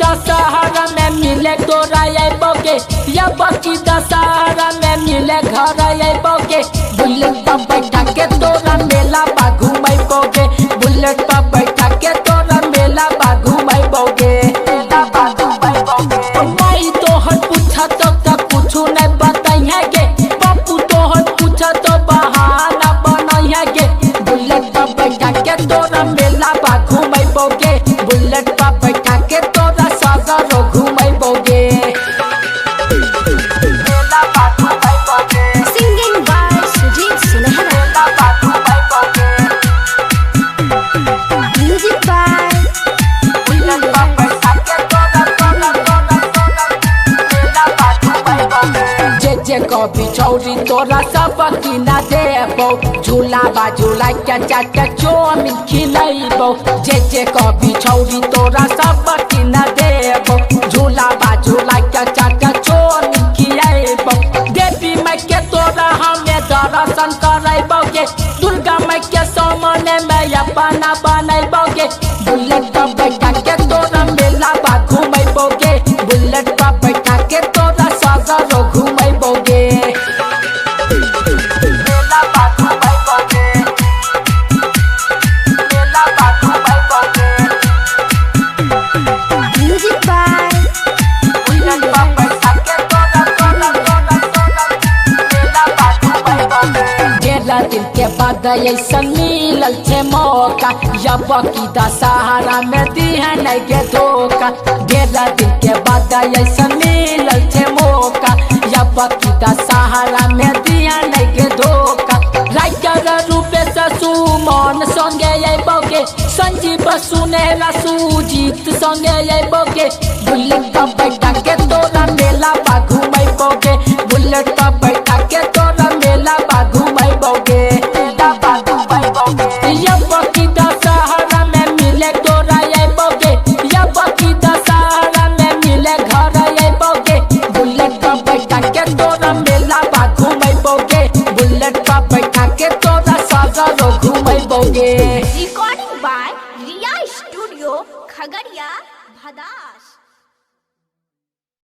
दशहरा में मिले तोरा अबोगे या बाकी दशहरा में मिले घर अबोगे। बुलेट पर बैठा के तोरा मेला बा घुमैबोगे। बुलेट पर बैठा के तोरा मेला बा घुमैबोगे। माई तोहर पूछा तो कुछ नहीं बताइए गे। पप्पू तोहर पूछा तो बहाना बनाइए गे। बुलेट पर बैठा के तोरा मेला बा घुमैबोगे। बुलेट पर बैठा के तोरा सागरो घुमैबोगे। Singing by Sujit Sunahara. Music by जे कभी चौरी तोरा सब किना देबो। झूला बा झूला के चाचा चौमिन खिलैबो। जे कभी चौरी तोरा सब किना देबो। झूला बा झूला के चाचा चौमिन खिलैबो। देवी माई के तोरा हमें दर्शन करैबोगे। दुर्गा माई के सामने में अपना बनैबोगे। बुलेट पर बैठा के तोरा मेला बा घुमैबोगे। बुलेट पर बैठा के तोरा सागरो घुमैबोगे। Music by दिन के बाद ऐसा मिलल छे मौका। या बाकी दशहरा में दिहे नहीं के धोखा। 11 दिन के बाद ऐसा मिलल छे मौका। या बाकी दशहरा में दिहे नहीं के धोखा। राइटर रूपे से सुमन संगे अबोगे। संजीव सुनेला सुजीत संगे अबोगे। बुलेट पर बैठा के तोरा मेला बा घुमैबोगे। बुलेट पर बैठा के तोरा मेला बा घुमैबोगे। या बाकी दशहरा में मिले तोरा अबोगे। या बाकी दशहरा में मिले घर अबोगे। बुलेट पर बैठा के तोरा मेला बा घुमैबोगे। बुलेट पर बैठा के तोरा सागरो घुमैबोगे। Recording by Riya Studio, Khagaria, Bhadash.